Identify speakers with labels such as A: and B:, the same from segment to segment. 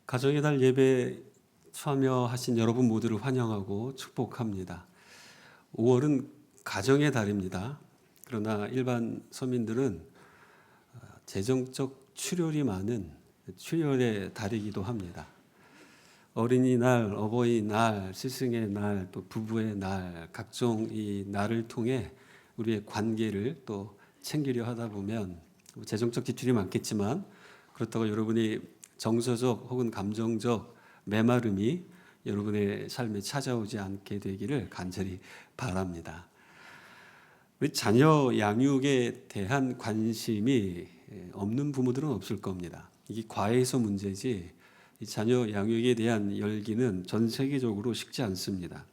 A: 가정의 달 예배 참여하신 여러분 모두를 환영하고 축복합니다. 5월은 가정의 달입니다. 그러나 일반 서민들은 재정적 출혈이 많은 출혈의 달이기도 합니다. 어린이날, 어버이날, 스승의 날, 또 부부의 날, 각종 이 날을 통해 우리의 관계를 또 챙기려 하다 보면 재정적 지출이 많겠지만 그렇다고 여러분이 정서적 혹은 감정적 메마름이 여러분의 삶에 찾아오지 않게 되기를 간절히 바랍니다. 우리 자녀 양육에 대한 관심이 없는 부모들은 없을 겁니다. 이게 과해서 문제지 이 자녀 양육에 대한 열기는 전 세계적으로 식지 않습니다.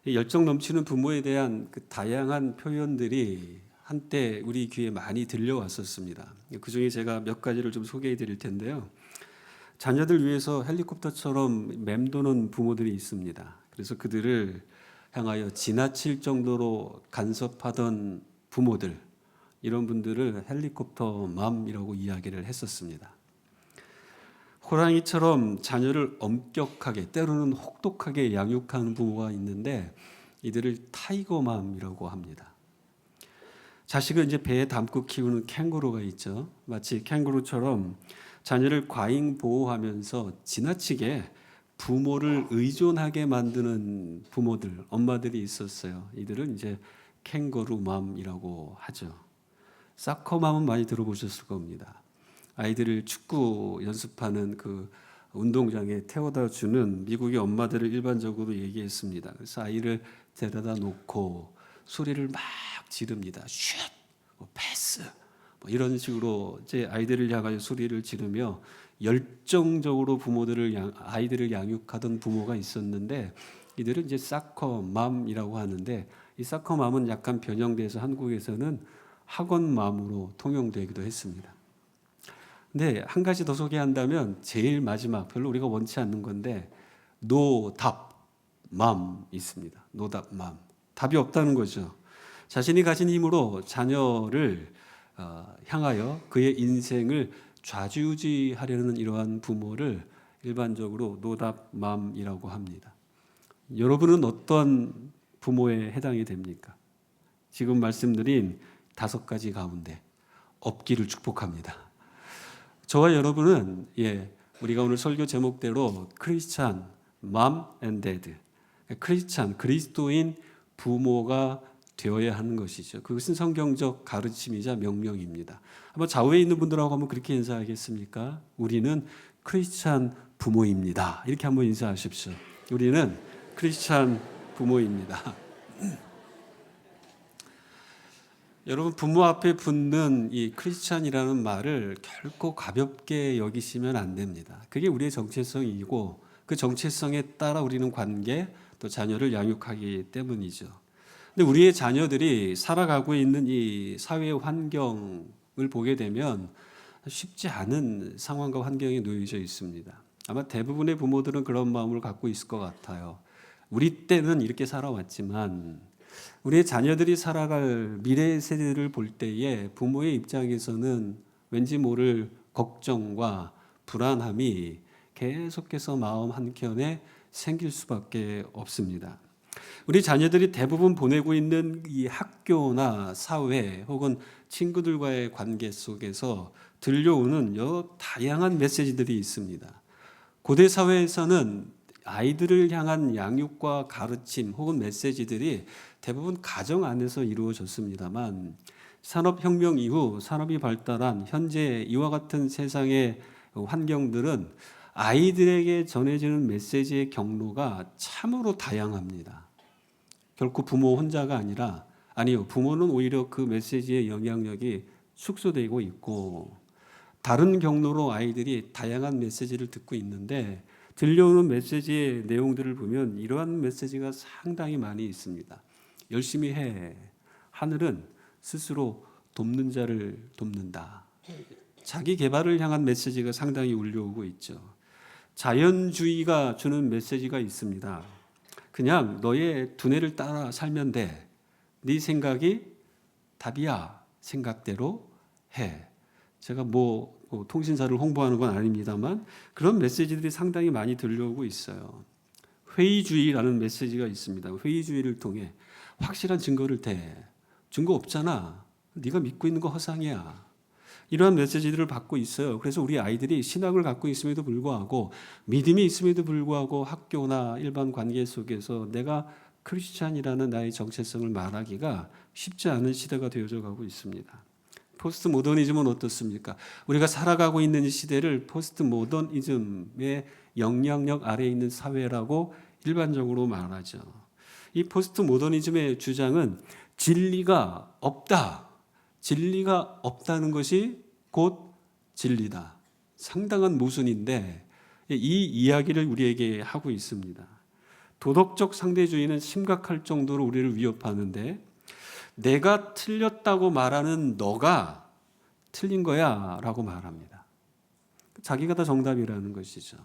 A: 열정 넘치는 부모에 대한 그 다양한 표현들이 한때 우리 귀에 많이 들려왔었습니다. 그 중에 제가 몇 가지를 좀 소개해 드릴 텐데요. 자녀들 위해서 헬리콥터처럼 맴도는 부모들이 있습니다. 그래서 그들을 향하여 지나칠 정도로 간섭하던 부모들, 이런 분들을 헬리콥터 맘이라고 이야기를 했었습니다. 호랑이처럼 자녀를 엄격하게 때로는 혹독하게 양육하는 부모가 있는데 이들을 타이거맘이라고 합니다. 자식을 이제 배에 담고 키우는 캥거루가 있죠. 마치 캥거루처럼 자녀를 과잉 보호하면서 지나치게 부모를 의존하게 만드는 부모들, 엄마들이 있었어요. 이들은 이제 캥거루맘이라고 하죠. 사커맘은 많이 들어보셨을 겁니다. 아이들을 축구 연습하는 그 운동장에 태워다 주는 미국의 엄마들을 일반적으로 얘기했습니다. 그래서 아이를 데려다 놓고 소리를 막 지릅니다. 슛, 패스, 이런 식으로 이제 아이들을 향하여 소리를 지르며 열정적으로 아이들을 양육하던 부모가 있었는데 이들은 이제 사커맘이라고 하는데 이 사커맘은 약간 변형돼서 한국에서는 학원맘으로 통용되기도 했습니다. 근데 한 가지 더 소개한다면 제일 마지막 별로 우리가 원치 않는 건데 노답맘 있습니다. 노답맘. 답이 없다는 거죠. 자신이 가진 힘으로 자녀를 향하여 그의 인생을 좌지우지하려는 이러한 부모를 일반적으로 노답맘이라고 합니다. 여러분은 어떤 부모에 해당이 됩니까? 지금 말씀드린 5가지 가운데 없기를 축복합니다. 저와 여러분은 우리가 오늘 설교 제목대로 크리스찬 맘 앤 데드, 크리스찬 그리스도인 부모가 되어야 하는 것이죠. 그것은 성경적 가르침이자 명령입니다. 한번 좌우에 있는 분들하고 한번 그렇게 인사하겠습니까? 우리는 크리스찬 부모입니다. 이렇게 한번 인사하십시오. 우리는 크리스찬 부모입니다. 여러분, 부모 앞에 붙는 이 크리스찬이라는 말을 결코 가볍게 여기시면 안 됩니다. 그게 우리의 정체성이고 그 정체성에 따라 우리는 관계 또 자녀를 양육하기 때문이죠. 근데 우리의 자녀들이 살아가고 있는 이 사회 환경을 보게 되면 쉽지 않은 상황과 환경에 놓여져 있습니다. 아마 대부분의 부모들은 그런 마음을 갖고 있을 것 같아요. 우리 때는 이렇게 살아왔지만 우리의 자녀들이 살아갈 미래 세대를 볼 때에 부모의 입장에서는 왠지 모를 걱정과 불안함이 계속해서 마음 한켠에 생길 수밖에 없습니다. 우리 자녀들이 대부분 보내고 있는 이 학교나 사회 혹은 친구들과의 관계 속에서 들려오는 여러 다양한 메시지들이 있습니다. 고대 사회에서는 아이들을 향한 양육과 가르침 혹은 메시지들이 대부분 가정 안에서 이루어졌습니다만 산업혁명 이후 산업이 발달한 현재 이와 같은 세상의 환경들은 아이들에게 전해지는 메시지의 경로가 참으로 다양합니다. 결코 부모 혼자가 아니요, 부모는 오히려 그 메시지의 영향력이 축소되고 있고 다른 경로로 아이들이 다양한 메시지를 듣고 있는데 들려오는 메시지의 내용들을 보면 이러한 메시지가 상당히 많이 있습니다. 열심히 해. 하늘은 스스로 돕는 자를 돕는다. 자기 개발을 향한 메시지가 상당히 울려오고 있죠. 자연주의가 주는 메시지가 있습니다. 그냥 너의 두뇌를 따라 살면 돼. 네 생각이 답이야. 생각대로 해. 제가 통신사를 홍보하는 건 아닙니다만 그런 메시지들이 상당히 많이 들려오고 있어요. 회의주의라는 메시지가 있습니다. 회의주의를 통해 확실한 증거를 대. 증거 없잖아. 네가 믿고 있는 거 허상이야. 이러한 메시지들을 받고 있어요. 그래서 우리 아이들이 신학을 갖고 있음에도 불구하고 믿음이 있음에도 불구하고 학교나 일반 관계 속에서 내가 크리스찬이라는 나의 정체성을 말하기가 쉽지 않은 시대가 되어져 가고 있습니다. 포스트 모더니즘은 어떻습니까? 우리가 살아가고 있는 이 시대를 포스트 모더니즘의 영향력 아래에 있는 사회라고 일반적으로 말하죠. 이 포스트 모더니즘의 주장은 진리가 없다. 진리가 없다는 것이 곧 진리다. 상당한 모순인데 이 이야기를 우리에게 하고 있습니다. 도덕적 상대주의는 심각할 정도로 우리를 위협하는데 내가 틀렸다고 말하는 너가 틀린 거야 라고 말합니다. 자기가 다 정답이라는 것이죠.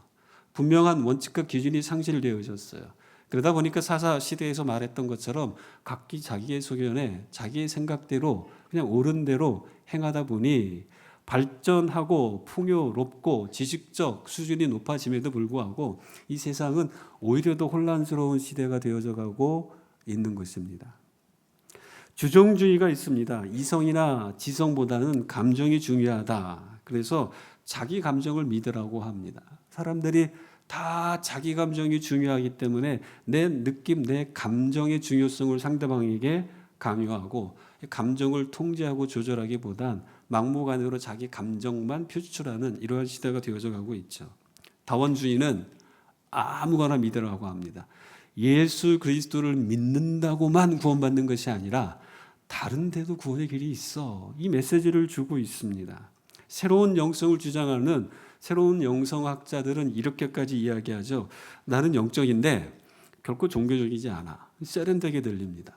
A: 분명한 원칙과 기준이 상실되어졌어요. 그러다 보니까 사사시대에서 말했던 것처럼 각기 자기의 소견에 자기의 생각대로 그냥 옳은 대로 행하다 보니 발전하고 풍요롭고 지식적 수준이 높아짐에도 불구하고 이 세상은 오히려 더 혼란스러운 시대가 되어져 가고 있는 것입니다. 주종주의가 있습니다. 이성이나 지성보다는 감정이 중요하다. 그래서 자기 감정을 믿으라고 합니다. 사람들이 다 자기 감정이 중요하기 때문에 내 느낌, 내 감정의 중요성을 상대방에게 강요하고 감정을 통제하고 조절하기보단 막무가내로 자기 감정만 표출하는 이러한 시대가 되어져 가고 있죠. 다원주의는 아무거나 믿으라고 합니다. 예수 그리스도를 믿는다고만 구원받는 것이 아니라 다른 데도 구원의 길이 있어. 이 메시지를 주고 있습니다. 새로운 영성을 주장하는 새로운 영성학자들은 이렇게까지 이야기하죠. 나는 영적인데 결코 종교적이지 않아. 세련되게 들립니다.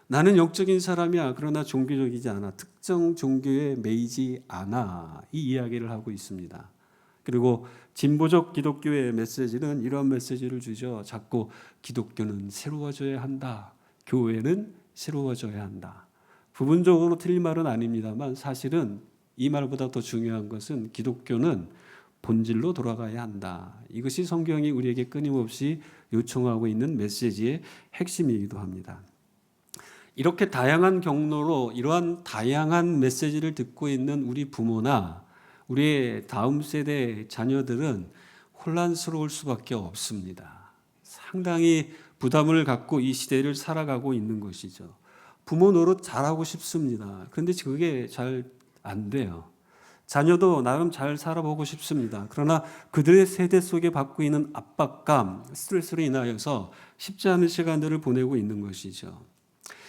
A: 나는 영적인 사람이야. 그러나 종교적이지 않아. 특정 종교에 매이지 않아. 이 이야기를 하고 있습니다. 그리고 진보적 기독교의 메시지는 이런 메시지를 주죠. 자꾸 기독교는 새로워져야 한다. 교회는 새로워져야 한다. 부분적으로 틀린 말은 아닙니다만 사실은 이 말보다 더 중요한 것은 기독교는 본질로 돌아가야 한다. 이것이 성경이 우리에게 끊임없이 요청하고 있는 메시지의 핵심이기도 합니다. 이렇게 다양한 경로로 이러한 다양한 메시지를 듣고 있는 우리 부모나 우리의 다음 세대 자녀들은 혼란스러울 수밖에 없습니다. 상당히 부담을 갖고 이 시대를 살아가고 있는 것이죠. 부모 노릇 잘하고 싶습니다. 그런데 그게 잘 안 돼요. 자녀도 나름 잘 살아보고 싶습니다. 그러나 그들의 세대 속에 받고 있는 압박감, 스트레스로 인하여서 쉽지 않은 시간들을 보내고 있는 것이죠.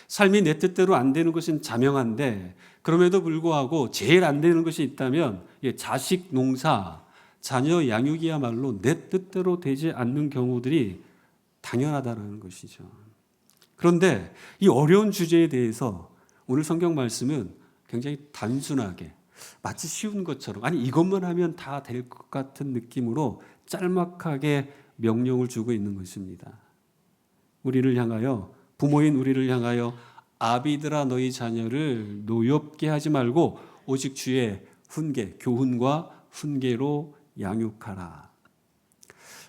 A: 삶이 내 뜻대로 안 되는 것은 자명한데 그럼에도 불구하고 제일 안 되는 것이 있다면 자식 농사, 자녀 양육이야말로 내 뜻대로 되지 않는 경우들이 당연하다는 것이죠. 그런데 이 어려운 주제에 대해서 오늘 성경 말씀은 굉장히 단순하게 마치 쉬운 것처럼 아니 이것만 하면 다 될 것 같은 느낌으로 짤막하게 명령을 주고 있는 것입니다. 우리를 향하여 부모인 우리를 향하여 아비들아 너희 자녀를 노엽게 하지 말고 오직 주의 훈계, 교훈과 훈계로 양육하라.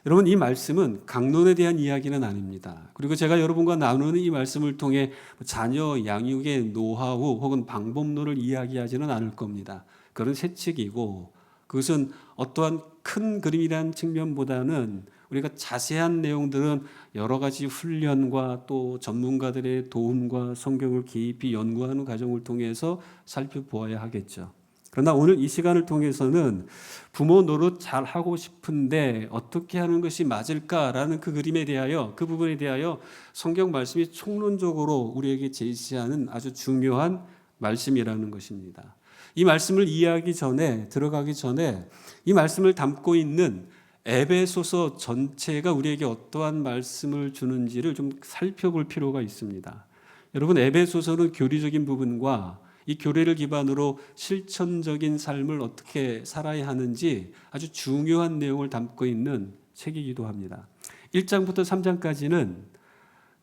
A: 여러분 이 말씀은 강론에 대한 이야기는 아닙니다. 그리고 제가 여러분과 나누는 이 말씀을 통해 자녀 양육의 노하우 혹은 방법론을 이야기하지는 않을 겁니다. 그건 세칙이고 그것은 어떠한 큰 그림이라는 측면보다는 우리가 자세한 내용들은 여러 가지 훈련과 또 전문가들의 도움과 성경을 깊이 연구하는 과정을 통해서 살펴보아야 하겠죠. 그러나 오늘 이 시간을 통해서는 부모 노릇 잘 하고 싶은데 어떻게 하는 것이 맞을까라는 그 그림에 대하여 그 부분에 대하여 성경 말씀이 총론적으로 우리에게 제시하는 아주 중요한 말씀이라는 것입니다. 이 말씀을 이해하기 전에 들어가기 전에 이 말씀을 담고 있는 에베소서 전체가 우리에게 어떠한 말씀을 주는지를 좀 살펴볼 필요가 있습니다. 여러분 에베소서는 교리적인 부분과 이 교리를 기반으로 실천적인 삶을 어떻게 살아야 하는지 아주 중요한 내용을 담고 있는 책이기도 합니다. 1장부터 3장까지는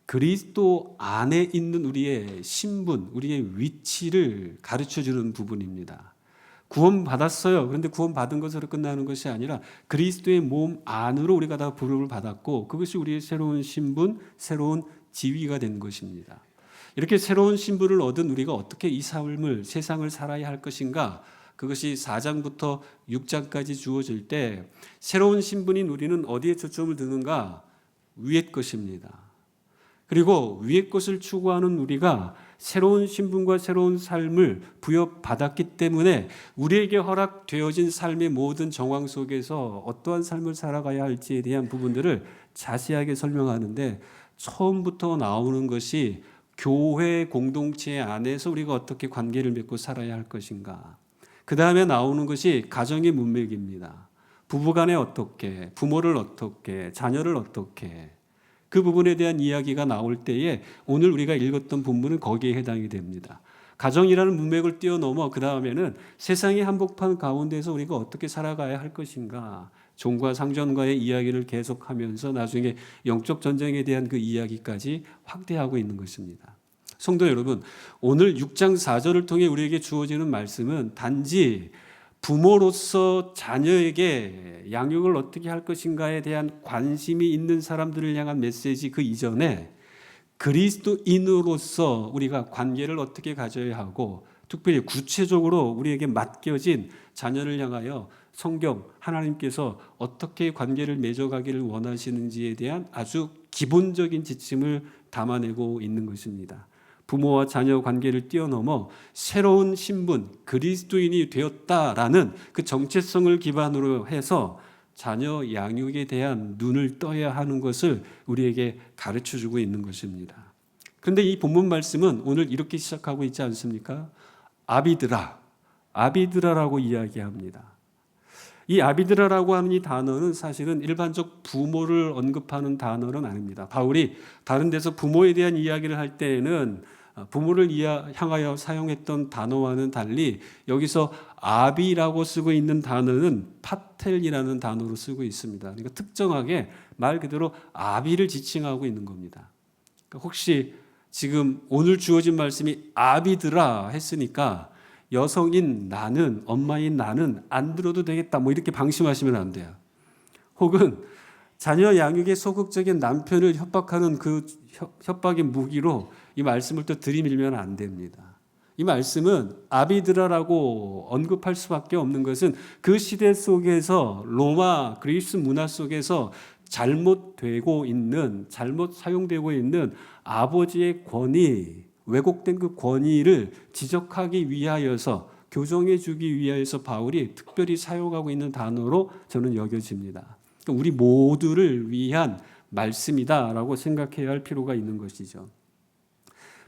A: 그리스도 안에 있는 우리의 신분, 우리의 위치를 가르쳐주는 부분입니다. 구원받았어요. 그런데 구원받은 것으로 끝나는 것이 아니라 그리스도의 몸 안으로 우리가 다 부름을 받았고 그것이 우리의 새로운 신분, 새로운 지위가 된 것입니다. 이렇게 새로운 신분을 얻은 우리가 어떻게 이 삶을, 세상을 살아야 할 것인가? 그것이 4장부터 6장까지 주어질 때 새로운 신분인 우리는 어디에 초점을 두는가? 위의 것입니다. 그리고 위의 것을 추구하는 우리가 새로운 신분과 새로운 삶을 부여받았기 때문에 우리에게 허락되어진 삶의 모든 정황 속에서 어떠한 삶을 살아가야 할지에 대한 부분들을 자세하게 설명하는데 처음부터 나오는 것이 교회 공동체 안에서 우리가 어떻게 관계를 맺고 살아야 할 것인가. 그 다음에 나오는 것이 가정의 문맥입니다. 부부간에 어떻게, 부모를 어떻게, 자녀를 어떻게, 그 부분에 대한 이야기가 나올 때에 오늘 우리가 읽었던 본문은 거기에 해당이 됩니다. 가정이라는 문맥을 뛰어넘어 그 다음에는 세상의 한복판 가운데서 우리가 어떻게 살아가야 할 것인가, 종과 상전과의 이야기를 계속하면서 나중에 영적 전쟁에 대한 그 이야기까지 확대하고 있는 것입니다. 성도 여러분, 오늘 6장 4절을 통해 우리에게 주어지는 말씀은 단지 부모로서 자녀에게 양육을 어떻게 할 것인가에 대한 관심이 있는 사람들을 향한 메시지 그 이전에 그리스도인으로서 우리가 관계를 어떻게 가져야 하고 특별히 구체적으로 우리에게 맡겨진 자녀를 향하여 성경 하나님께서 어떻게 관계를 맺어가기를 원하시는지에 대한 아주 기본적인 지침을 담아내고 있는 것입니다. 부모와 자녀 관계를 뛰어넘어 새로운 신분, 그리스도인이 되었다라는 그 정체성을 기반으로 해서 자녀 양육에 대한 눈을 떠야 하는 것을 우리에게 가르쳐주고 있는 것입니다. 그런데 이 본문 말씀은 오늘 이렇게 시작하고 있지 않습니까? 아비드라, 아비드라라고 이야기합니다. 이 아비드라라고 하는 이 단어는 사실은 일반적 부모를 언급하는 단어는 아닙니다. 바울이 다른 데서 부모에 대한 이야기를 할 때에는 부모를 향하여 사용했던 단어와는 달리 여기서 아비라고 쓰고 있는 단어는 파텔이라는 단어로 쓰고 있습니다. 그러니까 특정하게 말 그대로 아비를 지칭하고 있는 겁니다. 그러니까 혹시 지금 오늘 주어진 말씀이 아비드라 했으니까 여성인 나는, 엄마인 나는 안 들어도 되겠다 뭐 이렇게 방심하시면 안 돼요. 혹은 자녀 양육에 소극적인 남편을 협박하는 그 협박의 무기로 이 말씀을 또 들이밀면 안 됩니다. 이 말씀은 아비드라라고 언급할 수밖에 없는 것은 그 시대 속에서 로마 그리스 문화 속에서 잘못되고 있는, 잘못 사용되고 있는 아버지의 권위, 왜곡된 그 권위를 지적하기 위하여서, 교정해 주기 위하여서 바울이 특별히 사용하고 있는 단어로 저는 여겨집니다. 우리 모두를 위한 말씀이다라고 생각해야 할 필요가 있는 것이죠.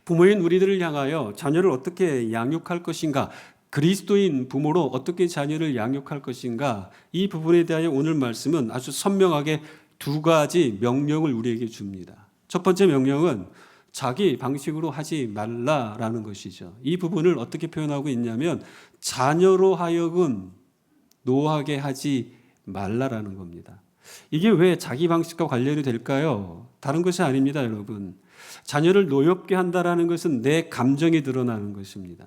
A: 부모인 우리들을 향하여 자녀를 어떻게 양육할 것인가, 그리스도인 부모로 어떻게 자녀를 양육할 것인가, 이 부분에 대하여 오늘 말씀은 아주 선명하게 두 가지 명령을 우리에게 줍니다. 첫 번째 명령은 자기 방식으로 하지 말라라는 것이죠. 이 부분을 어떻게 표현하고 있냐면 자녀로 하여금 노하게 하지 말라라는 겁니다. 이게 왜 자기 방식과 관련이 될까요? 다른 것이 아닙니다, 여러분. 자녀를 노엽게 한다라는 것은 내 감정이 드러나는 것입니다.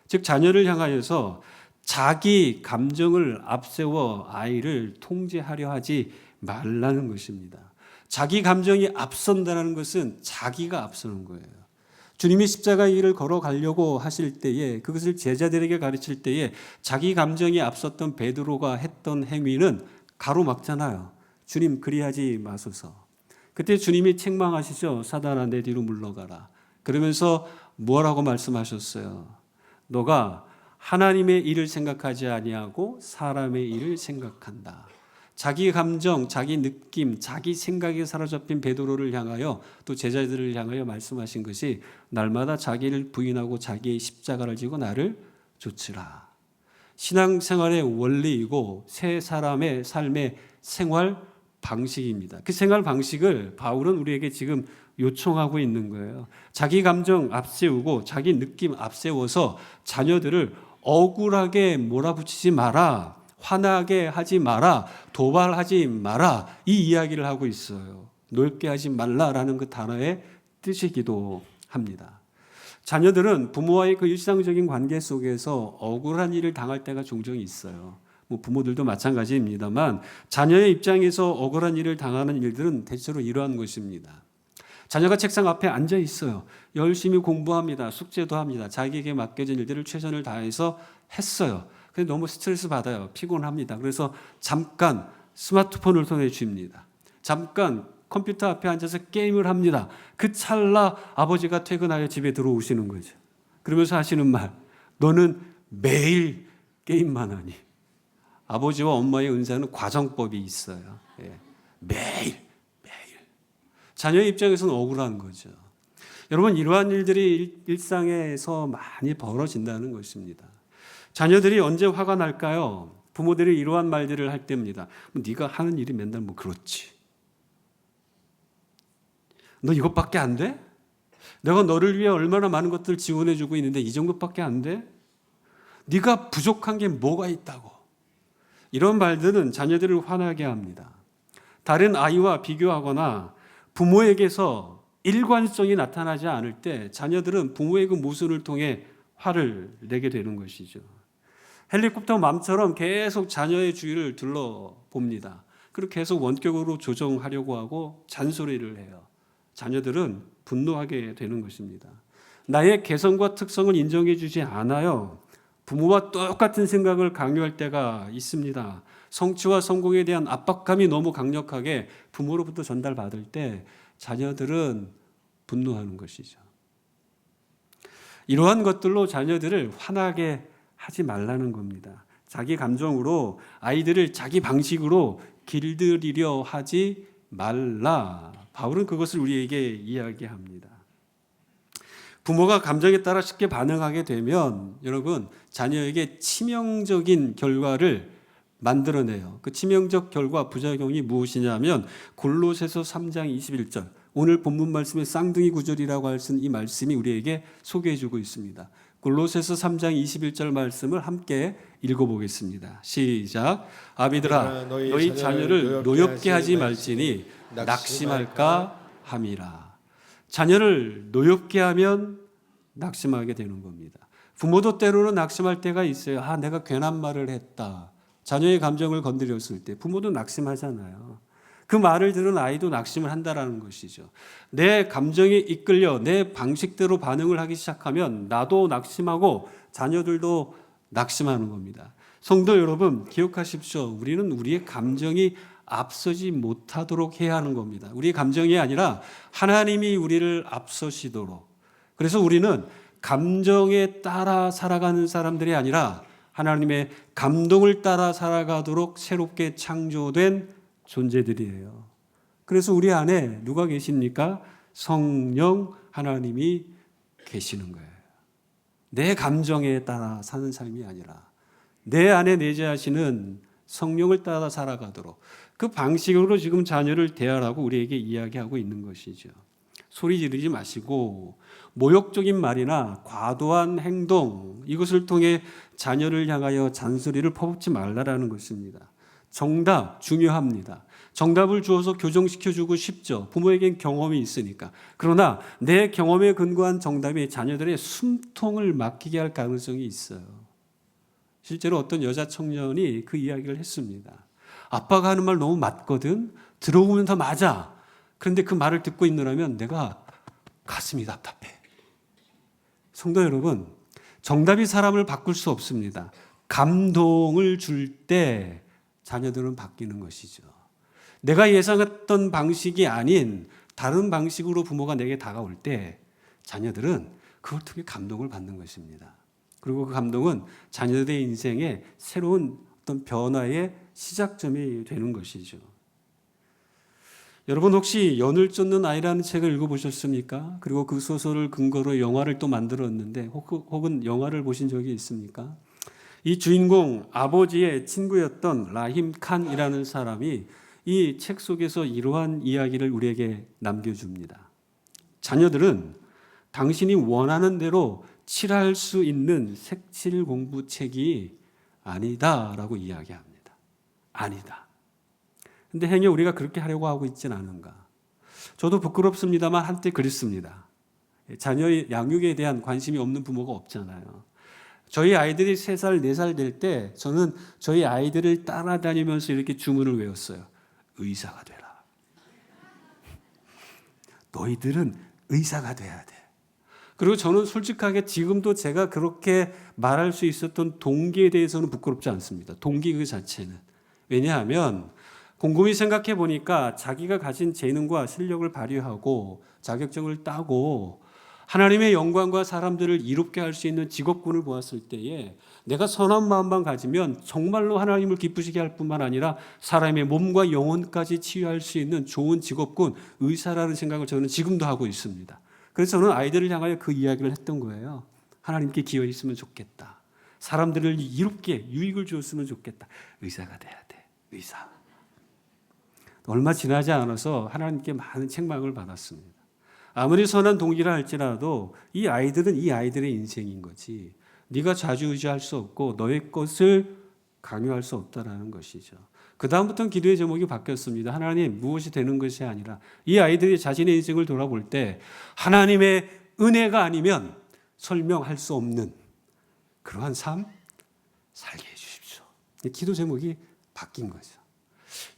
A: 즉 자녀를 향하여서 자기 감정을 앞세워 아이를 통제하려 하지 말라는 것입니다. 자기 감정이 앞선다는 것은 자기가 앞서는 거예요. 주님이 십자가의 길을 걸어가려고 하실 때에, 그것을 제자들에게 가르칠 때에 자기 감정이 앞섰던 베드로가 했던 행위는 가로막잖아요. 주님 그리하지 마소서. 그때 주님이 책망하시죠. 사단아 내 뒤로 물러가라. 그러면서 뭐라고 말씀하셨어요? 너가 하나님의 일을 생각하지 아니하고 사람의 일을 생각한다. 자기 감정, 자기 느낌, 자기 생각에 사로잡힌 베드로를 향하여 또 제자들을 향하여 말씀하신 것이 날마다 자기를 부인하고 자기의 십자가를 지고 나를 좇으라. 신앙생활의 원리이고 새 사람의 삶의 생활 방식입니다. 그 생활 방식을 바울은 우리에게 지금 요청하고 있는 거예요. 자기 감정 앞세우고 자기 느낌 앞세워서 자녀들을 억울하게 몰아붙이지 마라, 화나게 하지 마라, 도발하지 마라, 이 이야기를 하고 있어요. 노엽게 하지 말라라는 그 단어의 뜻이기도 합니다. 자녀들은 부모와의 그 일상적인 관계 속에서 억울한 일을 당할 때가 종종 있어요. 뭐 부모들도 마찬가지입니다만 자녀의 입장에서 억울한 일을 당하는 일들은 대체로 이러한 것입니다. 자녀가 책상 앞에 앉아 있어요. 열심히 공부합니다. 숙제도 합니다. 자기에게 맡겨진 일들을 최선을 다해서 했어요. 근데 너무 스트레스 받아요. 피곤합니다. 그래서 잠깐 스마트폰을 손에 쥡니다. 잠깐 컴퓨터 앞에 앉아서 게임을 합니다. 그 찰나 아버지가 퇴근하여 집에 들어오시는 거죠. 그러면서 하시는 말, 너는 매일 게임만 하니. 아버지와 엄마의 은사는 과정법이 있어요. 예. 매일. 자녀의 입장에서는 억울한 거죠. 여러분, 이러한 일들이 일상에서 많이 벌어진다는 것입니다. 자녀들이 언제 화가 날까요? 부모들이 이러한 말들을 할 때입니다. 네가 하는 일이 맨날 뭐 그렇지. 너 이것밖에 안 돼? 내가 너를 위해 얼마나 많은 것들을 지원해주고 있는데 이 정도밖에 안 돼? 네가 부족한 게 뭐가 있다고. 이런 말들은 자녀들을 화나게 합니다. 다른 아이와 비교하거나 부모에게서 일관성이 나타나지 않을 때 자녀들은 부모의 그 모습을 통해 화를 내게 되는 것이죠. 헬리콥터 맘처럼 계속 자녀의 주위를 둘러봅니다. 그리고 계속 원격으로 조정하려고 하고 잔소리를 해요. 자녀들은 분노하게 되는 것입니다. 나의 개성과 특성을 인정해 주지 않아요. 부모와 똑같은 생각을 강요할 때가 있습니다. 성취와 성공에 대한 압박감이 너무 강력하게 부모로부터 전달받을 때 자녀들은 분노하는 것이죠. 이러한 것들로 자녀들을 화나게 하지 말라는 겁니다. 자기 감정으로 아이들을 자기 방식으로 길들이려 하지 말라. 바울은 그것을 우리에게 이야기합니다. 부모가 감정에 따라 쉽게 반응하게 되면 여러분 자녀에게 치명적인 결과를 만들어내요. 그 치명적 결과 부작용이 무엇이냐면 골로새서 3장 21절 오늘 본문 말씀의 쌍둥이 구절이라고 할 수 있는 이 말씀이 우리에게 소개해 주고 있습니다. 골로새서 3장 21절 말씀을 함께 읽어보겠습니다. 시작. 아비들아 너희 자녀를 노엽게 하지 말지니 낙심할까 함이라. 자녀를 노엽게 하면 낙심하게 되는 겁니다. 부모도 때로는 낙심할 때가 있어요. 내가 괜한 말을 했다. 자녀의 감정을 건드렸을 때 부모도 낙심하잖아요. 그 말을 들은 아이도 낙심을 한다라는 것이죠. 내 감정에 이끌려 내 방식대로 반응을 하기 시작하면 나도 낙심하고 자녀들도 낙심하는 겁니다. 성도 여러분 기억하십시오. 우리는 우리의 감정이 앞서지 못하도록 해야 하는 겁니다. 우리의 감정이 아니라 하나님이 우리를 앞서시도록. 그래서 우리는 감정에 따라 살아가는 사람들이 아니라 하나님의 감동을 따라 살아가도록 새롭게 창조된 존재들이에요. 그래서 우리 안에 누가 계십니까? 성령 하나님이 계시는 거예요. 내 감정에 따라 사는 삶이 아니라 내 안에 내재하시는 성령을 따라 살아가도록 그 방식으로 지금 자녀를 대하라고 우리에게 이야기하고 있는 것이죠. 소리 지르지 마시고 모욕적인 말이나 과도한 행동 이것을 통해 자녀를 향하여 잔소리를 퍼붓지 말라라는 것입니다. 정답 중요합니다. 정답을 주어서 교정시켜주고 싶죠. 부모에겐 경험이 있으니까. 그러나 내 경험에 근거한 정답이 자녀들의 숨통을 막히게 할 가능성이 있어요. 실제로 어떤 여자 청년이 그 이야기를 했습니다. 아빠가 하는 말 너무 맞거든. 들어보면 더 맞아. 그런데 그 말을 듣고 있느라면 내가 가슴이 답답해. 성도 여러분, 정답이 사람을 바꿀 수 없습니다. 감동을 줄 때 자녀들은 바뀌는 것이죠. 내가 예상했던 방식이 아닌 다른 방식으로 부모가 내게 다가올 때 자녀들은 그걸 통해 감동을 받는 것입니다. 그리고 그 감동은 자녀들의 인생에 새로운 어떤 변화의 시작점이 되는 것이죠. 여러분 혹시 연을 쫓는 아이라는 책을 읽어보셨습니까? 그리고 그 소설을 근거로 영화를 또 만들었는데 혹은 영화를 보신 적이 있습니까? 이 주인공 아버지의 친구였던 라힘 칸이라는 사람이 이 책 속에서 이러한 이야기를 우리에게 남겨줍니다. 자녀들은 당신이 원하는 대로 칠할 수 있는 색칠 공부책이 아니다라고 이야기합니다. 아니다. 근데 행여 우리가 그렇게 하려고 하고 있지는 않은가? 저도 부끄럽습니다만 한때 그랬습니다. 자녀의 양육에 대한 관심이 없는 부모가 없잖아요. 저희 아이들이 3살, 4살 될 때 저는 저희 아이들을 따라다니면서 이렇게 주문을 외웠어요. 의사가 되라. 너희들은 의사가 돼야 돼. 그리고 저는 솔직하게 지금도 제가 그렇게 말할 수 있었던 동기에 대해서는 부끄럽지 않습니다. 동기 그 자체는. 왜냐하면 곰곰이 생각해 보니까 자기가 가진 재능과 실력을 발휘하고 자격증을 따고 하나님의 영광과 사람들을 이롭게 할 수 있는 직업군을 보았을 때에 내가 선한 마음만 가지면 정말로 하나님을 기쁘시게 할 뿐만 아니라 사람의 몸과 영혼까지 치유할 수 있는 좋은 직업군, 의사라는 생각을 저는 지금도 하고 있습니다. 그래서 저는 아이들을 향하여 그 이야기를 했던 거예요. 하나님께 기여했으면 좋겠다. 사람들을 이롭게 유익을 주었으면 좋겠다. 의사가 돼야 돼. 의사. 얼마 지나지 않아서 하나님께 많은 책망을 받았습니다. 아무리 선한 동기라 할지라도 이 아이들은 이 아이들의 인생인 거지. 네가 좌지우지할 수 없고 너의 것을 강요할 수 없다라는 것이죠. 그 다음부터는 기도의 제목이 바뀌었습니다. 하나님, 무엇이 되는 것이 아니라 이 아이들이 자신의 인생을 돌아볼 때 하나님의 은혜가 아니면 설명할 수 없는 그러한 삶 살게 해주십시오. 기도 제목이 바뀐 거죠.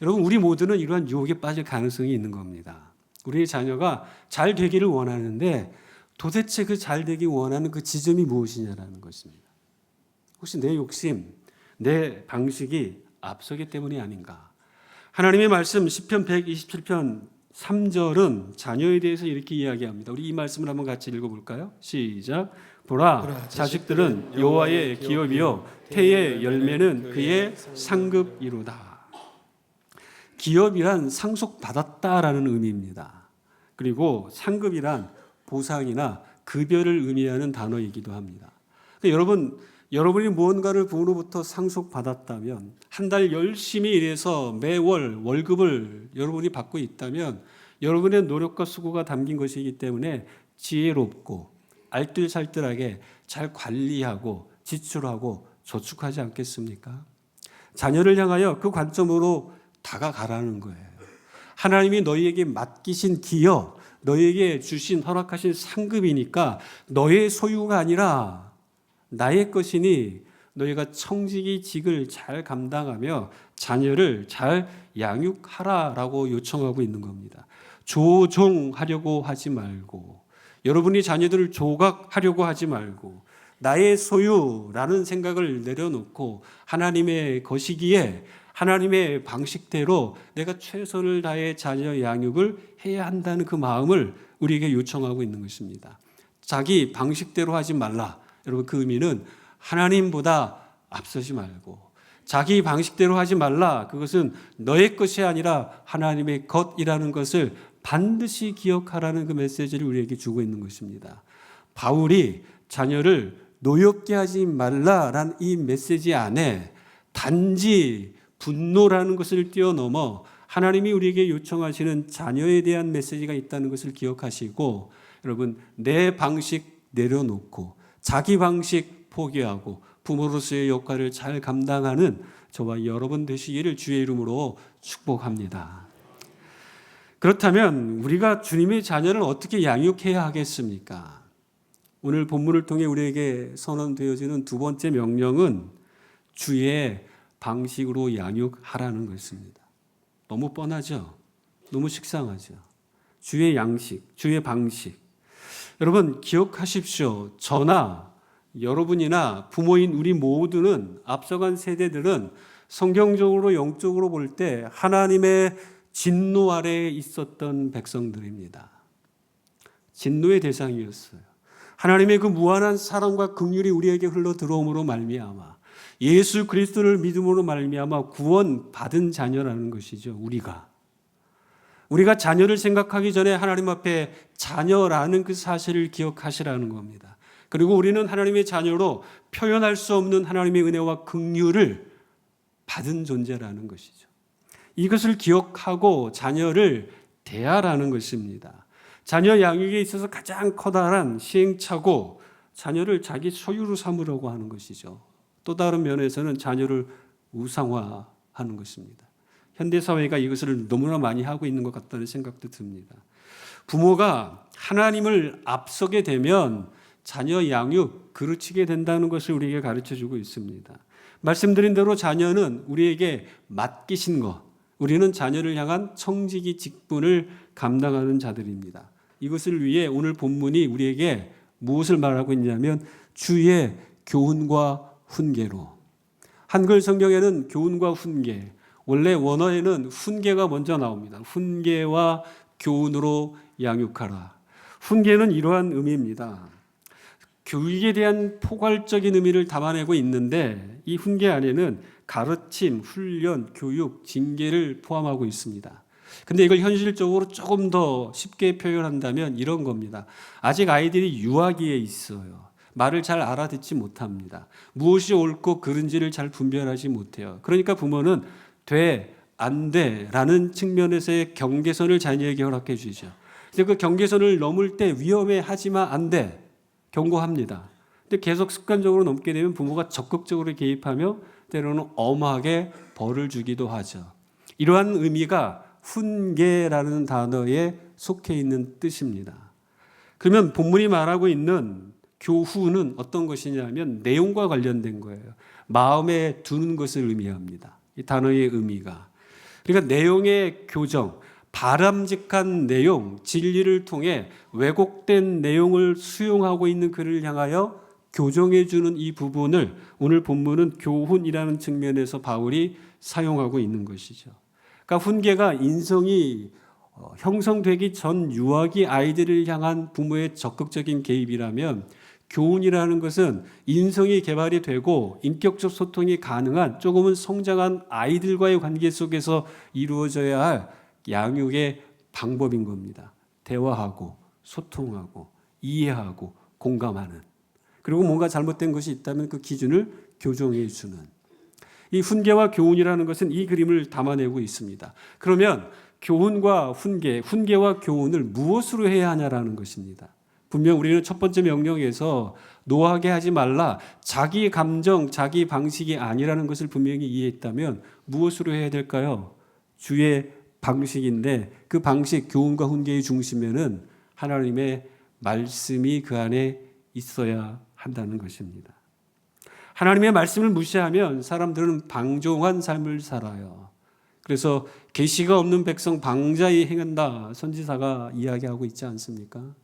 A: 여러분, 우리 모두는 이러한 유혹에 빠질 가능성이 있는 겁니다. 우리의 자녀가 잘 되기를 원하는데 도대체 그 잘 되기 원하는 그 지점이 무엇이냐라는 것입니다. 혹시 내 욕심, 내 방식이 앞서기 때문이 아닌가? 하나님의 말씀 시편 127편 3절은 자녀에 대해서 이렇게 이야기합니다. 우리 이 말씀을 한번 같이 읽어볼까요? 시작. 보라, 자식들은 여호와의 기업이요 태의 열매는 그의 상급이로다. 기업이란 상속받았다라는 의미입니다. 그리고 상급이란 보상이나 급여를 의미하는 단어이기도 합니다. 그러니까 여러분이 무언가를 부모로부터 상속받았다면, 한 달 열심히 일해서 매월 월급을 여러분이 받고 있다면 여러분의 노력과 수고가 담긴 것이기 때문에 지혜롭고 알뜰살뜰하게 잘 관리하고 지출하고 저축하지 않겠습니까? 자녀를 향하여 그 관점으로 다가가라는 거예요. 하나님이 너희에게 맡기신 기여, 너희에게 주신 허락하신 상급이니까 너의 소유가 아니라 나의 것이니 너희가 청지기 직을 잘 감당하며 자녀를 잘 양육하라라고 요청하고 있는 겁니다. 조종하려고 하지 말고, 여러분이 자녀들을 조각하려고 하지 말고, 나의 소유라는 생각을 내려놓고 하나님의 것이기에 하나님의 방식대로 내가 최선을 다해 자녀 양육을 해야 한다는 그 마음을 우리에게 요청하고 있는 것입니다. 자기 방식대로 하지 말라. 여러분, 그 의미는 하나님보다 앞서지 말고 자기 방식대로 하지 말라. 그것은 너의 것이 아니라 하나님의 것이라는 것을 반드시 기억하라는 그 메시지를 우리에게 주고 있는 것입니다. 바울이 자녀를 노엽게 하지 말라라는 이 메시지 안에 단지 분노라는 것을 뛰어넘어 하나님이 우리에게 요청하시는 자녀에 대한 메시지가 있다는 것을 기억하시고, 여러분, 내 방식 내려놓고 자기 방식 포기하고 부모로서의 역할을 잘 감당하는 저와 여러분 되시기를 주의 이름으로 축복합니다. 그렇다면 우리가 주님의 자녀를 어떻게 양육해야 하겠습니까? 오늘 본문을 통해 우리에게 선언되어지는 두 번째 명령은 주의 방식으로 양육하라는 것입니다. 너무 뻔하죠? 너무 식상하죠? 주의 양식, 주의 방식. 여러분, 기억하십시오. 저나 여러분이나 부모인 우리 모두는, 앞서간 세대들은 성경적으로 영적으로 볼 때 하나님의 진노 아래에 있었던 백성들입니다. 진노의 대상이었어요. 하나님의 그 무한한 사랑과 긍휼이 우리에게 흘러 들어옴으로 말미암아 예수 그리스도를 믿음으로 말미암아 구원받은 자녀라는 것이죠. 우리가 자녀를 생각하기 전에 하나님 앞에 자녀라는 그 사실을 기억하시라는 겁니다. 그리고 우리는 하나님의 자녀로 표현할 수 없는 하나님의 은혜와 긍휼을 받은 존재라는 것이죠. 이것을 기억하고 자녀를 대하라는 것입니다. 자녀 양육에 있어서 가장 커다란 시행착오, 자녀를 자기 소유로 삼으려고 하는 것이죠. 또 다른 면에서는 자녀를 우상화하는 것입니다. 현대 사회가 이것을 너무나 많이 하고 있는 것 같다는 생각도 듭니다. 부모가 하나님을 앞서게 되면 자녀 양육 그르치게 된다는 것을 우리에게 가르쳐주고 있습니다. 말씀드린 대로 자녀는 우리에게 맡기신 것, 우리는 자녀를 향한 청지기 직분을 감당하는 자들입니다. 이것을 위해 오늘 본문이 우리에게 무엇을 말하고 있냐면 주의 교훈과 훈계로. 한글 성경에는 교훈과 훈계, 원래 원어에는 훈계가 먼저 나옵니다. 훈계와 교훈으로 양육하라. 훈계는 이러한 의미입니다. 교육에 대한 포괄적인 의미를 담아내고 있는데 이 훈계 안에는 가르침, 훈련, 교육, 징계를 포함하고 있습니다. 근데 이걸 현실적으로 조금 더 쉽게 표현한다면 이런 겁니다. 아직 아이들이 유아기에 있어요. 말을 잘 알아듣지 못합니다. 무엇이 옳고 그른지를 잘 분별하지 못해요. 그러니까 부모는 돼, 안 돼라는 측면에서의 경계선을 자녀에게 허락해 주죠. 그래서 그 경계선을 넘을 때 위험해, 하지마, 안 돼 경고합니다. 근데 계속 습관적으로 넘게 되면 부모가 적극적으로 개입하며 때로는 엄하게 벌을 주기도 하죠. 이러한 의미가 훈계라는 단어에 속해 있는 뜻입니다. 그러면 본문이 말하고 있는 교훈은 어떤 것이냐면 내용과 관련된 거예요. 마음에 두는 것을 의미합니다. 이 단어의 의미가. 그러니까 내용의 교정, 바람직한 내용, 진리를 통해 왜곡된 내용을 수용하고 있는 그를 향하여 교정해 주는 이 부분을 오늘 본문은 교훈이라는 측면에서 바울이 사용하고 있는 것이죠. 그러니까 훈계가 인성이 형성되기 전 유아기 아이들을 향한 부모의 적극적인 개입이라면 교훈이라는 것은 인성이 개발이 되고 인격적 소통이 가능한 조금은 성장한 아이들과의 관계 속에서 이루어져야 할 양육의 방법인 겁니다. 대화하고 소통하고 이해하고 공감하는, 그리고 뭔가 잘못된 것이 있다면 그 기준을 교정해 주는, 이 훈계와 교훈이라는 것은 이 그림을 담아내고 있습니다. 그러면 교훈과 훈계와 교훈을 무엇으로 해야 하냐라는 것입니다. 분명 우리는 첫 번째 명령에서 노하게 하지 말라, 자기 감정, 자기 방식이 아니라는 것을 분명히 이해했다면 무엇으로 해야 될까요? 주의 방식인데 그 방식, 교훈과 훈계의 중심에는 하나님의 말씀이 그 안에 있어야 한다는 것입니다. 하나님의 말씀을 무시하면 사람들은 방종한 삶을 살아요. 그래서 계시가 없는 백성 방자히 행한다, 선지자가 이야기하고 있지 않습니까?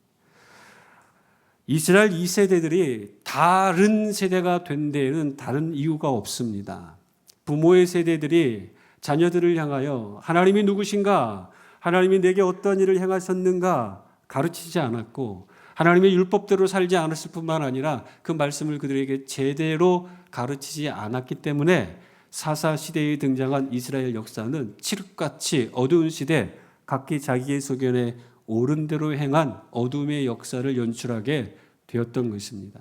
A: 이스라엘 2세대들이 다른 세대가 된 데에는 다른 이유가 없습니다. 부모의 세대들이 자녀들을 향하여 하나님이 누구신가, 하나님이 내게 어떤 일을 행하셨는가 가르치지 않았고 하나님의 율법대로 살지 않았을 뿐만 아니라 그 말씀을 그들에게 제대로 가르치지 않았기 때문에 사사 시대에 등장한 이스라엘 역사는 칠흑같이 어두운 시대, 각기 자기의 소견에 옳은 대로 행한 어둠의 역사를 연출하게 되었던 것입니다.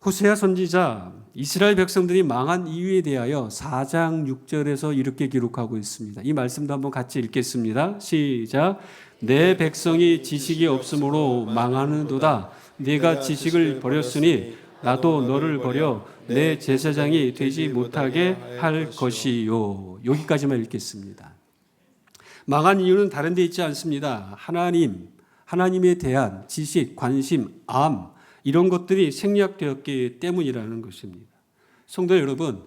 A: 호세아 선지자 이스라엘 백성들이 망한 이유에 대하여 4장 6절에서 이렇게 기록하고 있습니다. 이 말씀도 한번 같이 읽겠습니다. 시작. 내 백성이 지식이 없으므로 망하는도다. 네가 지식을 버렸으니 나도 너를 버려 내 제사장이 되지 못하게 할 것이요. 여기까지만 읽겠습니다. 망한 이유는 다른 데 있지 않습니다. 하나님에 대한 지식, 관심, 암, 이런 것들이 생략되었기 때문이라는 것입니다. 성도 여러분,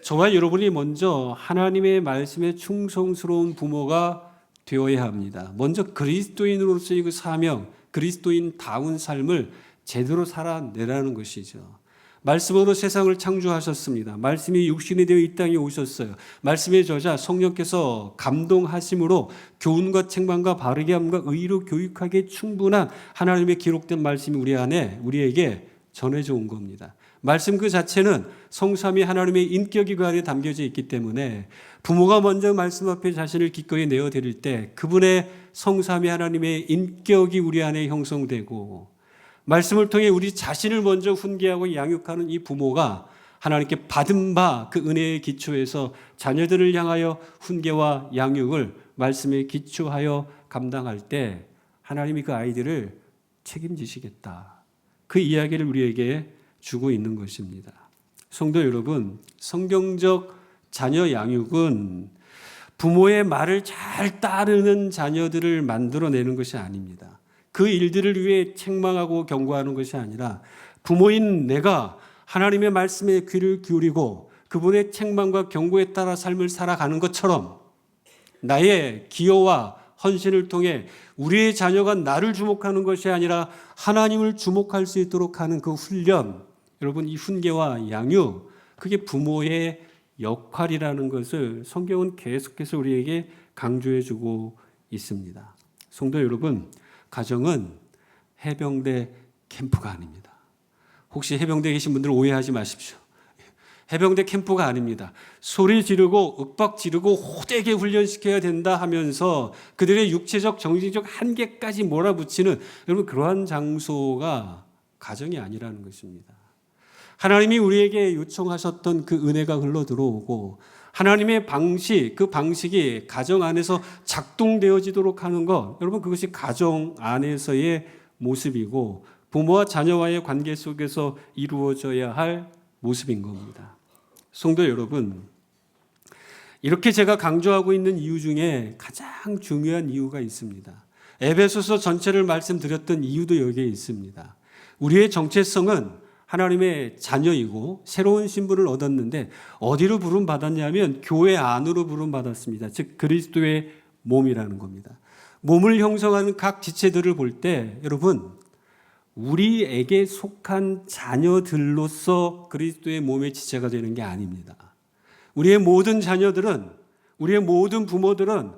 A: 저와 여러분이 먼저 하나님의 말씀에 충성스러운 부모가 되어야 합니다. 먼저 그리스도인으로서의 그 사명, 그리스도인다운 삶을 제대로 살아내라는 것이죠. 말씀으로 세상을 창조하셨습니다. 말씀이 육신이 되어 이 땅에 오셨어요. 말씀의 저자 성령께서 감동하심으로 교훈과 책망과 바르게 함과 의로 교육하기에 충분한 하나님의 기록된 말씀이 우리에게 전해져 온 겁니다. 말씀 그 자체는 성삼위 하나님의 인격이 그 안에 담겨져 있기 때문에 부모가 먼저 말씀 앞에 자신을 기꺼이 내어드릴 때 그분의 성삼위 하나님의 인격이 우리 안에 형성되고 말씀을 통해 우리 자신을 먼저 훈계하고 양육하는 이 부모가 하나님께 받은 바 그 은혜의 기초에서 자녀들을 향하여 훈계와 양육을 말씀에 기초하여 감당할 때 하나님이 그 아이들을 책임지시겠다. 그 이야기를 우리에게 주고 있는 것입니다. 성도 여러분, 성경적 자녀 양육은 부모의 말을 잘 따르는 자녀들을 만들어내는 것이 아닙니다. 그 일들을 위해 책망하고 경고하는 것이 아니라 부모인 내가 하나님의 말씀에 귀를 기울이고 그분의 책망과 경고에 따라 삶을 살아가는 것처럼 나의 기여와 헌신을 통해 우리의 자녀가 나를 주목하는 것이 아니라 하나님을 주목할 수 있도록 하는 그 훈련, 여러분 이 훈계와 양육, 그게 부모의 역할이라는 것을 성경은 계속해서 우리에게 강조해 주고 있습니다. 성도 여러분, 가정은 해병대 캠프가 아닙니다. 혹시 해병대에 계신 분들 오해하지 마십시오. 해병대 캠프가 아닙니다. 소리 지르고 윽박 지르고 호되게 훈련시켜야 된다 하면서 그들의 육체적 정신적 한계까지 몰아붙이는 여러분 그러한 장소가 가정이 아니라는 것입니다. 하나님이 우리에게 요청하셨던 그 은혜가 흘러 들어오고 하나님의 방식, 그 방식이 가정 안에서 작동되어지도록 하는 것, 여러분 그것이 가정 안에서의 모습이고 부모와 자녀와의 관계 속에서 이루어져야 할 모습인 겁니다. 성도 여러분, 이렇게 제가 강조하고 있는 이유 중에 가장 중요한 이유가 있습니다. 에베소서 전체를 말씀드렸던 이유도 여기에 있습니다. 우리의 정체성은 하나님의 자녀이고 새로운 신분을 얻었는데 어디로 부름받았냐면 교회 안으로 부름받았습니다. 즉 그리스도의 몸이라는 겁니다. 몸을 형성하는 각 지체들을 볼 때 여러분 우리에게 속한 자녀들로서 그리스도의 몸의 지체가 되는 게 아닙니다. 우리의 모든 자녀들은, 우리의 모든 부모들은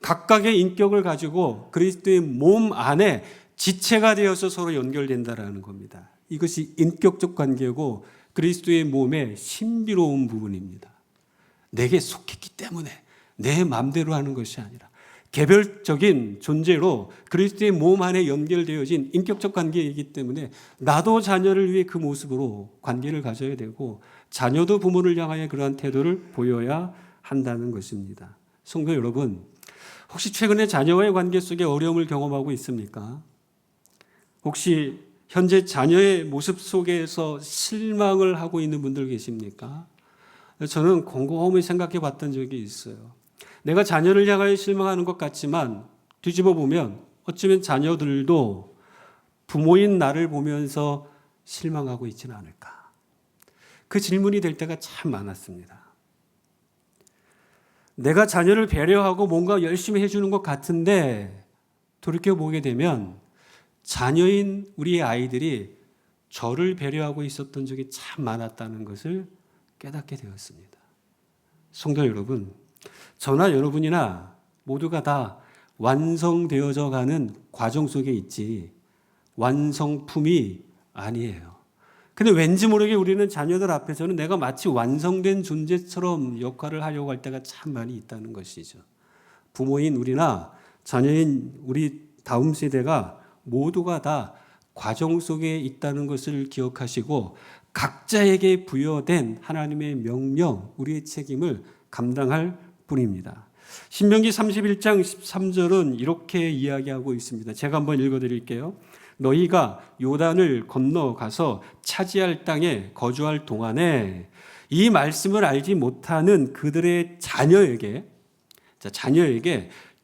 A: 각각의 인격을 가지고 그리스도의 몸 안에 지체가 되어서 서로 연결된다라는 겁니다. 이것이 인격적 관계고 그리스도의 몸의 신비로운 부분입니다. 내게 속했기 때문에 내 마음대로 하는 것이 아니라 개별적인 존재로 그리스도의 몸 안에 연결되어진 인격적 관계이기 때문에 나도 자녀를 위해 그 모습으로 관계를 가져야 되고 자녀도 부모를 향하여 그러한 태도를 보여야 한다는 것입니다. 성도 여러분, 혹시 최근에 자녀와의 관계 속에 어려움을 경험하고 있습니까? 혹시 현재 자녀의 모습 속에서 실망을 하고 있는 분들 계십니까? 저는 곰곰이 생각해 봤던 적이 있어요. 내가 자녀를 향하여 실망하는 것 같지만 뒤집어 보면 어쩌면 자녀들도 부모인 나를 보면서 실망하고 있지는 않을까. 그 질문이 될 때가 참 많았습니다. 내가 자녀를 배려하고 뭔가 열심히 해주는 것 같은데 돌이켜보게 되면 자녀인 우리의 아이들이 저를 배려하고 있었던 적이 참 많았다는 것을 깨닫게 되었습니다. 성도 여러분, 저나 여러분이나 모두가 다 완성되어져 가는 과정 속에 있지 완성품이 아니에요. 근데 왠지 모르게 우리는 자녀들 앞에서는 내가 마치 완성된 존재처럼 역할을 하려고 할 때가 참 많이 있다는 것이죠. 부모인 우리나 자녀인 우리 다음 세대가 모두가 다 과정 속에 있다는 것을 기억하시고 각자에게 부여된 하나님의 명령, 우리의 책임을 감당할 뿐입니다. 신명기 31장 13절은 이렇게 이야기하고 있습니다. 제가 한번 읽어드릴게요. 너희가 요단을 건너가서 차지할 땅에 거주할 동안에 이 말씀을 알지 못하는 그들의 자녀에게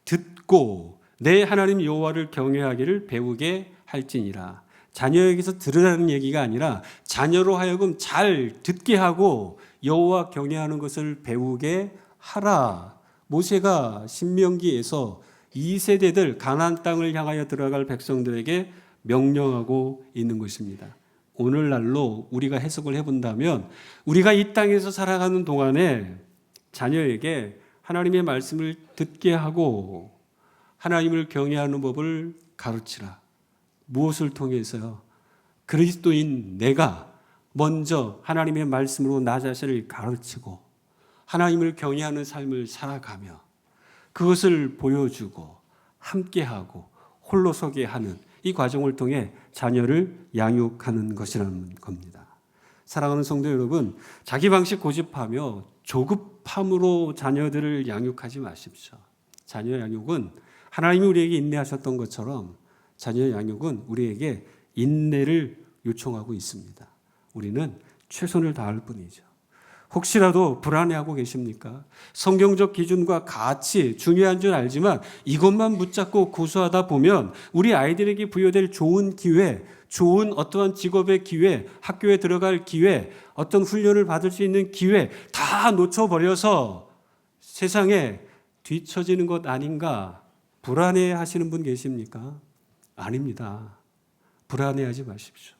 A: 듣고 내 하나님 여호와를 경외하기를 배우게 할지니라. 자녀에게서 들으라는 얘기가 아니라 자녀로 하여금 잘 듣게 하고 여호와 경외하는 것을 배우게 하라. 모세가 신명기에서 2세대들 가나안 땅을 향하여 들어갈 백성들에게 명령하고 있는 것입니다. 오늘날로 우리가 해석을 해본다면 우리가 이 땅에서 살아가는 동안에 자녀에게 하나님의 말씀을 듣게 하고 하나님을 경외하는 법을 가르치라. 무엇을 통해서요? 그리스도인 내가 먼저 하나님의 말씀으로 나 자신을 가르치고 하나님을 경외하는 삶을 살아가며 그것을 보여주고 함께하고 홀로 서게 하는 이 과정을 통해 자녀를 양육하는 것이라는 겁니다. 사랑하는 성도 여러분, 자기 방식 고집하며 조급함으로 자녀들을 양육하지 마십시오. 자녀 양육은 하나님이 우리에게 인내하셨던 것처럼 자녀 양육은 우리에게 인내를 요청하고 있습니다. 우리는 최선을 다할 뿐이죠. 혹시라도 불안해하고 계십니까? 성경적 기준과 가치 중요한 줄 알지만 이것만 붙잡고 고수하다 보면 우리 아이들에게 부여될 좋은 기회, 좋은 어떠한 직업의 기회, 학교에 들어갈 기회, 어떤 훈련을 받을 수 있는 기회 다 놓쳐버려서 세상에 뒤처지는 것 아닌가 불안해 하시는 분 계십니까? 아닙니다. 불안해하지 마십시오.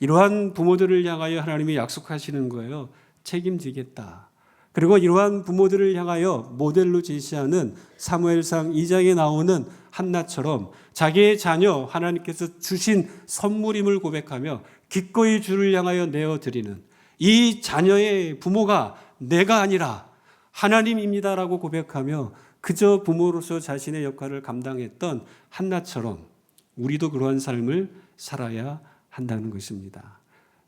A: 이러한 부모들을 향하여 하나님이 약속하시는 거예요. 책임지겠다. 그리고 이러한 부모들을 향하여 모델로 제시하는 사무엘상 2장에 나오는 한나처럼 자기의 자녀 하나님께서 주신 선물임을 고백하며 기꺼이 주를 향하여 내어드리는 이 자녀의 부모가 내가 아니라 하나님입니다라고 고백하며 그저 부모로서 자신의 역할을 감당했던 한나처럼 우리도 그러한 삶을 살아야 한다는 것입니다.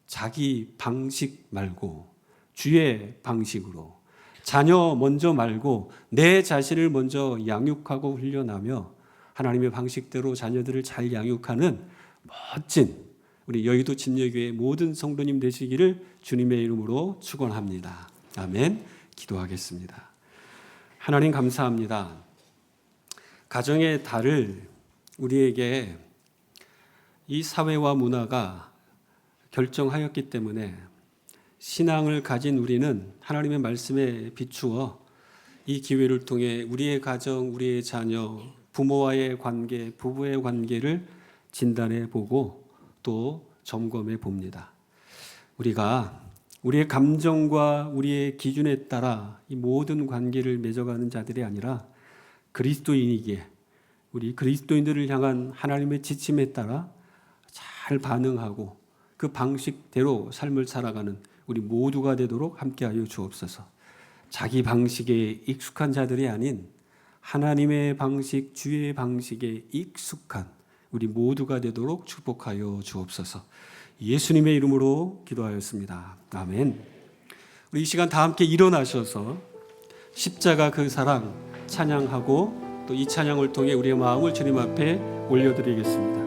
A: 자기 방식 말고 주의 방식으로 자녀 먼저 말고 내 자신을 먼저 양육하고 훈련하며 하나님의 방식대로 자녀들을 잘 양육하는 멋진 우리 여의도 진여교회 모든 성도님 되시기를 주님의 이름으로 축원합니다. 아멘. 기도하겠습니다. 하나님 감사합니다. 가정의 달을 우리에게 이 사회와 문화가 결정하였기 때문에 신앙을 가진 우리는 하나님의 말씀에 비추어 이 기회를 통해 우리의 가정, 우리의 자녀, 부모와의 관계, 부부의 관계를 진단해 보고 또 점검해 봅니다. 우리가 우리의 감정과 우리의 기준에 따라 이 모든 관계를 맺어가는 자들이 아니라 그리스도인이기에 우리 그리스도인들을 향한 하나님의 지침에 따라 잘 반응하고 그 방식대로 삶을 살아가는 우리 모두가 되도록 함께하여 주옵소서. 자기 방식에 익숙한 자들이 아닌 하나님의 방식, 주의 방식에 익숙한 우리 모두가 되도록 축복하여 주옵소서. 예수님의 이름으로 기도하였습니다. 아멘. 우리 이 시간 다 함께 일어나셔서 십자가 그 사랑 찬양하고 또 이 찬양을 통해 우리의 마음을 주님 앞에 올려드리겠습니다.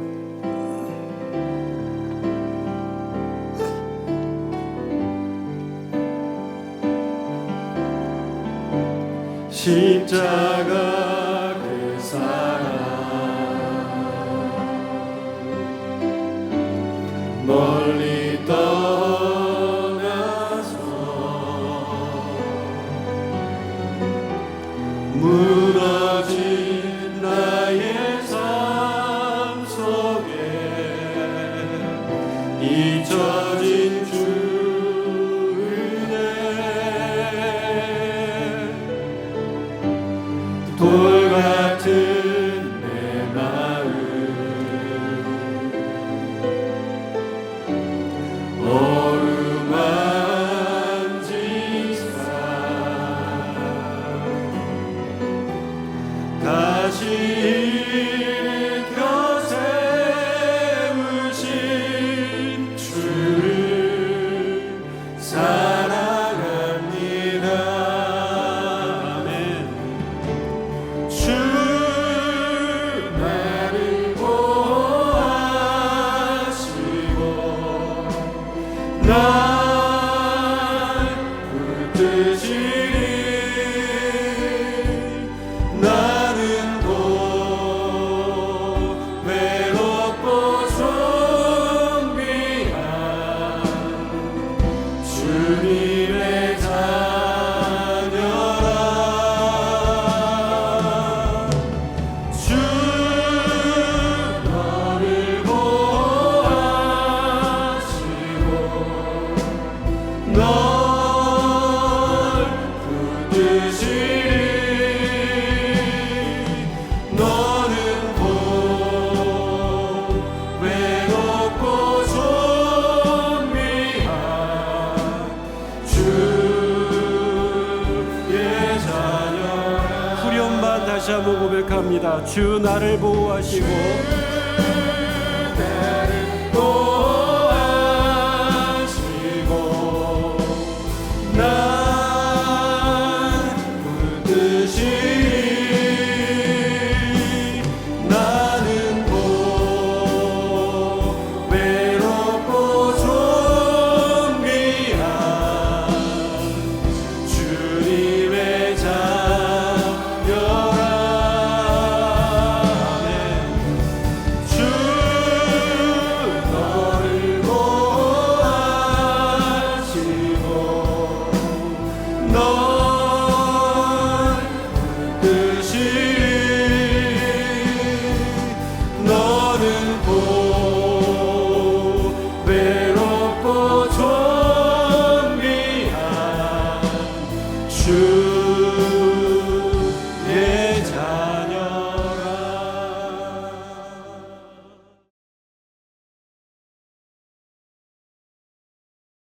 A: 십자가 그 사랑 멀리 떠나서 무너진 나의 삶 속에 잊혀진 주 돌 같은 내 마음 어루만지사 다시 일으켜 세우신 주를 사랑합니다. 나는 곧 외롭고 존귀한 주님의 자녀라. 주 너를 보호하시고 널 붙드시리. 너는 곧 외롭고 존귀한 주의 자녀라. 후렴만 다시 한번 고백합니다. 주 나를 보호하시고